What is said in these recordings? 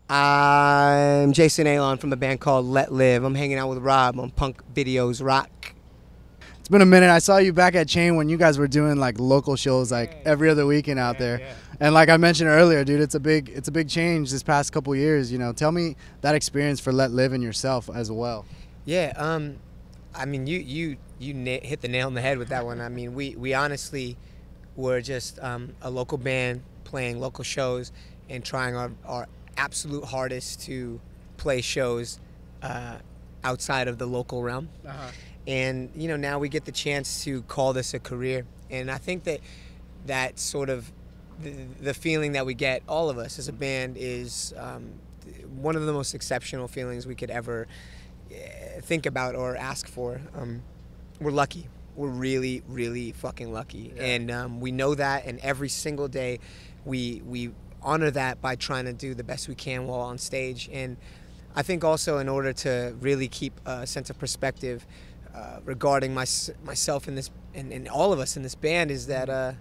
I'm Jason Aalon from a band called Letlive. I'm hanging out with Rob on Punkvideosrock. It's been a minute. I saw you back at Chain when you guys were doing like local shows like every other weekend out there. Yeah. And like I mentioned earlier, dude, it's a big change this past couple years, you know. Tell me that experience for Letlive and yourself as well. Yeah, I mean, you hit the nail on the head with that one. I mean, we honestly were just a local band playing local shows and trying our absolute hardest to play shows outside of the local realm. And you know, now we get the chance to call this a career, and I think that sort of the feeling that we get, all of us as a band, is one of the most exceptional feelings we could ever think about or ask for. We're lucky. We're really, really fucking lucky. Yeah. And we know that, and every single day we honor that by trying to do the best we can while on stage. And I think also, in order to really keep a sense of perspective regarding myself in this and all of us in this band, is that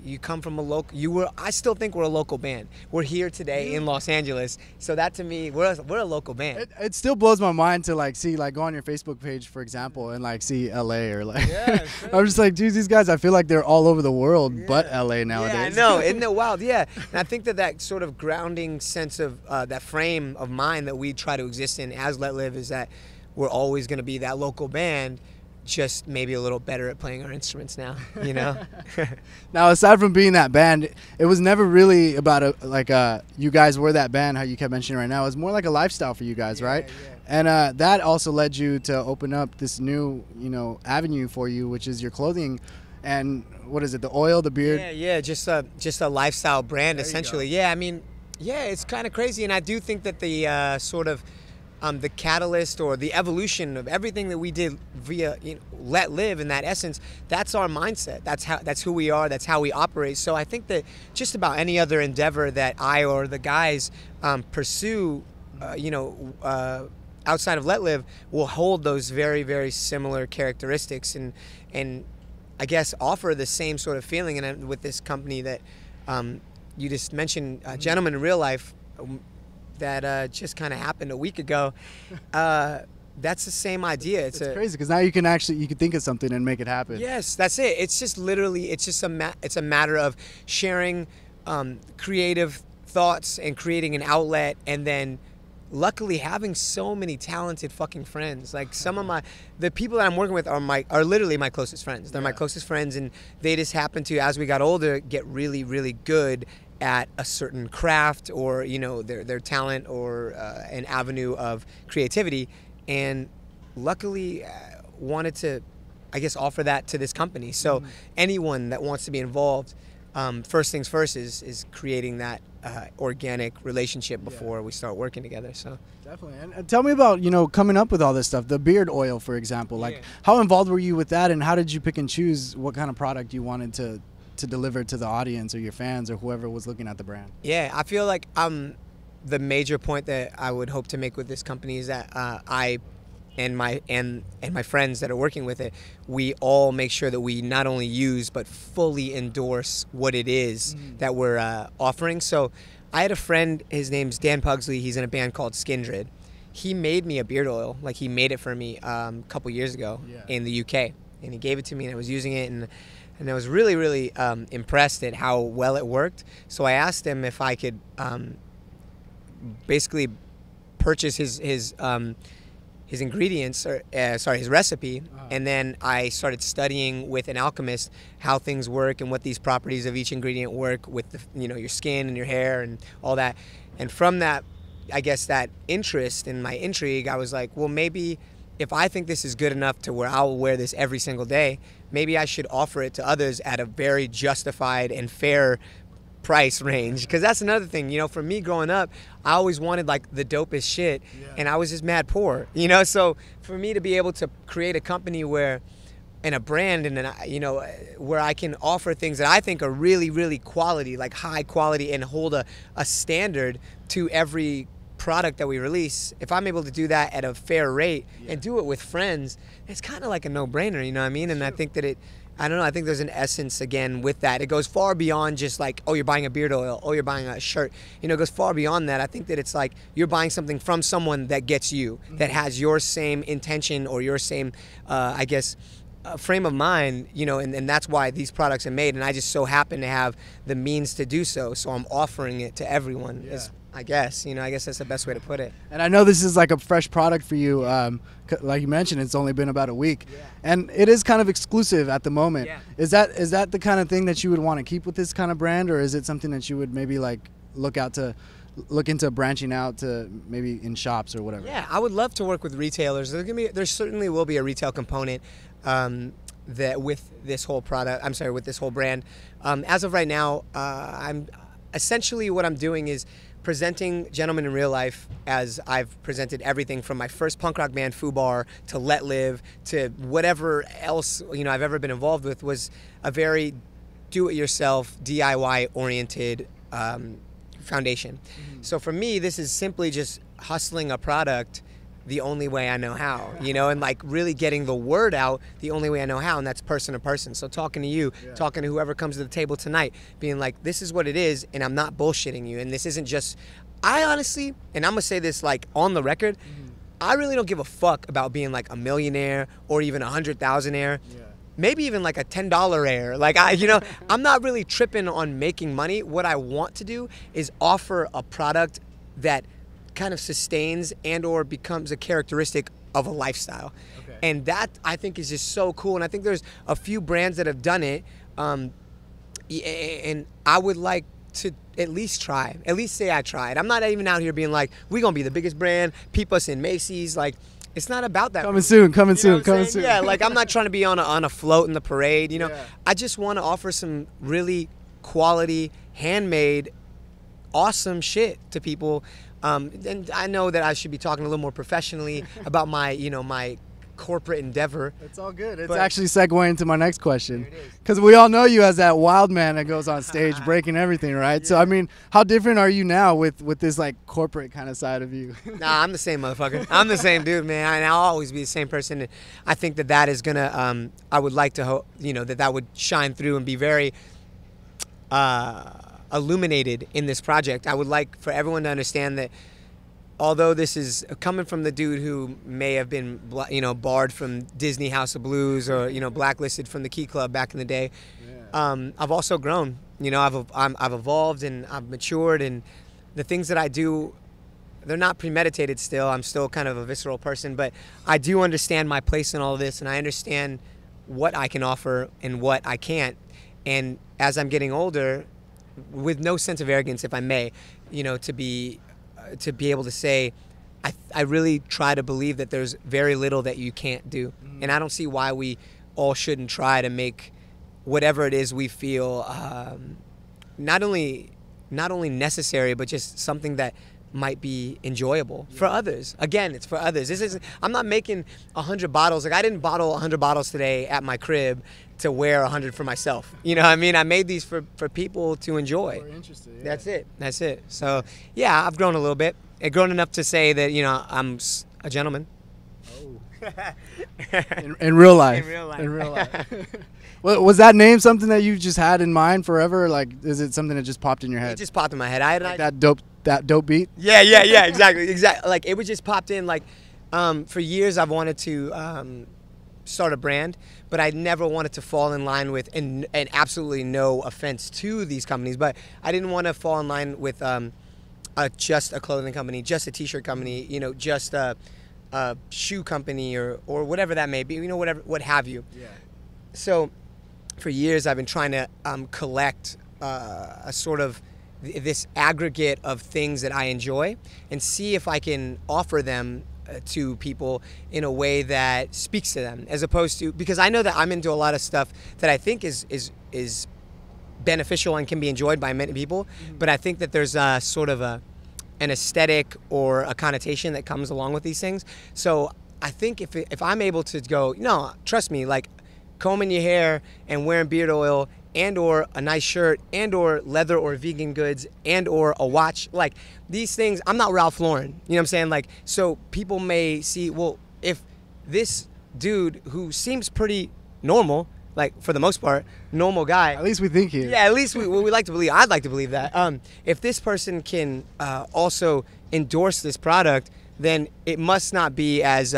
you come from a local. I still think we're a local band. We're here today in Los Angeles, so that to me, we're a local band. It still blows my mind to like see, like, go on your Facebook page, for example, and like see LA or like. Yeah, I'm just like, dude, these guys, I feel like they're all over the world, but LA nowadays. Yeah, I know, isn't it wild? Yeah, and I think that sort of grounding sense of that frame of mind that we try to exist in as Letlive is that we're always going to be that local band, just maybe a little better at playing our instruments now, you know? Now, aside from being that band, it was never really about you guys were that band, how you kept mentioning right now. It was more like a lifestyle for you guys, right? Yeah. And that also led you to open up this new, you know, avenue for you, which is your clothing. And what is it, the oil, the beard? Yeah, just a lifestyle brand, essentially. Yeah, I mean, yeah, it's kind of crazy. And I do think that the sort of the catalyst or the evolution of everything that we did via Letlive, in that essence, that's our mindset. That's who we are. That's how we operate. So I think that just about any other endeavor that I or the guys pursue, outside of Letlive, will hold those very, very similar characteristics and I guess offer the same sort of feeling. And with this company that you just mentioned, Gentlemen in Real Life, that just kind of happened a week ago. That's the same idea. It's crazy because now you can think of something and make it happen. Yes, that's it. It's just literally, it's a matter of sharing creative thoughts and creating an outlet, and then luckily having so many talented fucking friends. Like some of the people that I'm working with are literally my closest friends. They're my closest friends, and they just happen to, as we got older, get really, really good at a certain craft, or their talent, or an avenue of creativity, and luckily wanted to, I guess, offer that to this company. So anyone that wants to be involved, first things first is creating that organic relationship before we start working together. So definitely. And tell me about coming up with all this stuff, the beard oil, for example. Like, how involved were you with that, and how did you pick and choose what kind of product you wanted to deliver to the audience or your fans or whoever was looking at the brand? Yeah, I feel like the major point that I would hope to make with this company is that I and my friends that are working with it, we all make sure that we not only use but fully endorse what it is that we're offering. So I had a friend, his name's Dan Pugsley, he's in a band called Skindred. He made me a beard oil, like he made it for me a couple years ago in the UK, and he gave it to me, and I was using it, and I was really, really impressed at how well it worked. So I asked him if I could basically purchase his ingredients, or his recipe, and then I started studying with an alchemist how things work and what these properties of each ingredient work with your skin and your hair and all that. And from that, I guess that interest and my intrigue, I was like, well, maybe if I think this is good enough to where I'll wear this every single day, maybe I should offer it to others at a very justified and fair price range. Because that's another thing, for me growing up, I always wanted like the dopest shit, and I was just mad poor, so for me to be able to create a company and a brand, and where I can offer things that I think are really, really quality, like high quality, and hold a standard to every product that we release, if I'm able to do that at a fair rate and do it with friends, it's kind of like a no-brainer, you know what I mean? And I think that I don't know. I think there's an essence again with that. It goes far beyond just like, oh, you're buying a beard oil, oh, you're buying a shirt. You know, it goes far beyond that. I think that it's like you're buying something from someone that gets you, that has your same intention or your same, I guess, frame of mind. You know, and that's why these products are made. And I just so happen to have the means to do so. So I'm offering it to everyone. Yeah. I guess, you know, I guess that's the best way to put it. And I know this is like a fresh product for you. Like you mentioned, it's only been about a week. Yeah. And it is kind of exclusive at the moment. Yeah. Is that the kind of thing that you would want to keep with this kind of brand, or is it something that you would maybe like look into branching out to maybe in shops or whatever? Yeah, I would love to work with retailers. There certainly will be a retail component that with this whole product. I'm sorry, with this whole brand. As of right now, I'm essentially what I'm doing is presenting Gentlemen in Real Life as I've presented everything from my first punk rock band, Fubar, to Letlive, to whatever else, you know, I've ever been involved with, was a very do-it-yourself, DIY-oriented foundation. Mm-hmm. So for me, this is simply just hustling a product the only way I know how, you know, and like really getting the word out the only way I know how, and that's person to person. So talking to you, talking to whoever comes to the table tonight, being like, this is what it is, and I'm not bullshitting you, and this isn't just, I honestly, and I'm gonna say this like on the record, I really don't give a fuck about being like a millionaire or even 100,000-aire. Maybe even like a $10 like I'm not really tripping on making money. What I want to do is offer a product that kind of sustains and or becomes a characteristic of a lifestyle. Okay. And that I think is just so cool. And I think there's a few brands that have done it. And I would like to at least try, at least say I tried. I'm not even out here being like, we're going to be the biggest brand, peep us in Macy's. Like, it's not about that. Coming soon. Yeah, like I'm not trying to be on a float in the parade, you know. Yeah. I just want to offer some really quality, handmade, awesome shit to people. And I know that I should be talking a little more professionally about my, you know, my corporate endeavor. It's all good. It's actually segueing into my next question, because we all know you as that wild man that goes on stage breaking everything, right? Yeah. So I mean, how different are you now with this like corporate kind of side of you? Nah, I'm the same motherfucker. I'm the same dude, man, and I'll always be the same person. And I think that is gonna. I would like to hope, you know, that would shine through and be very illuminated in this project. I would like for everyone to understand that although this is coming from the dude who may have been, you know, barred from Disney House of Blues or, you know, blacklisted from the Key Club back in the day, I've also grown. You know, I've evolved and I've matured, and the things that I do, they're not premeditated still. I'm still kind of a visceral person, but I do understand my place in all of this, and I understand what I can offer and what I can't. And as I'm getting older, with no sense of arrogance, if I may, you know, to be able to say, I really try to believe that there's very little that you can't do. Mm-hmm. And I don't see why we all shouldn't try to make whatever it is we feel not only necessary, but just something that might be enjoyable for others. Again, it's for others. I'm not making 100 bottles. Like, I didn't bottle 100 bottles today at my crib to wear 100 for myself. You know what I mean? I made these for people to enjoy. Interested, yeah. That's it. So, yeah, I've grown a little bit. I've grown enough to say that, you know, I'm a gentleman. Oh. in real life. In real life. Well, was that name something that you just had in mind forever? Like, is it something that just popped in your head? It just popped in my head. That dope beat? Yeah, exactly. Like, it was just popped in. Like, for years I've wanted to start a brand, but I never wanted to fall in line with, and absolutely no offense to these companies, but I didn't want to fall in line with just a clothing company, just a t-shirt company, you know, just a shoe company or whatever that may be, you know, what have you. Yeah. So for years I've been trying to collect a sort of this aggregate of things that I enjoy and see if I can offer them to people in a way that speaks to them, as opposed to, because I know that I'm into a lot of stuff that I think is beneficial and can be enjoyed by many people, but I think that there's a sort of an aesthetic or a connotation that comes along with these things. So I think if I'm able to go, no, trust me, like combing your hair and wearing beard oil and or a nice shirt and or leather or vegan goods and or a watch, like these things, I'm not Ralph Lauren, you know what I'm saying? Like, so people may see, well, if this dude who seems pretty normal, like for the most part, normal guy. At least we think he is. Yeah, at least we like to believe. I'd like to believe that. If this person can also endorse this product, then it must not be as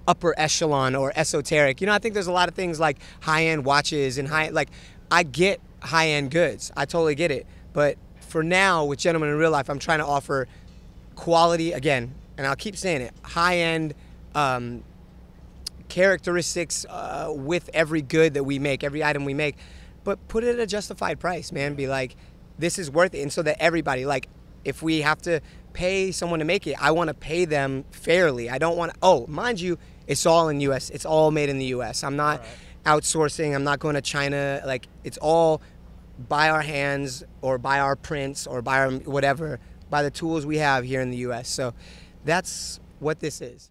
upper echelon or esoteric. I think there's a lot of things like high-end watches and I get high-end goods. I totally get it. But for now, with Gentlemen in Real Life, I'm trying to offer quality, again, and I'll keep saying it, high-end characteristics with every good that we make, every item we make, but put it at a justified price, man. Be like, this is worth it. And so that everybody, like, if we have to pay someone to make it, I want to pay them fairly. I don't want to, mind you, it's all in U.S. It's all made in the U.S. I'm not outsourcing. I'm not going to China. Like, it's all by our hands or by our prints or by our whatever, by the tools we have here in the U.S. So that's what this is.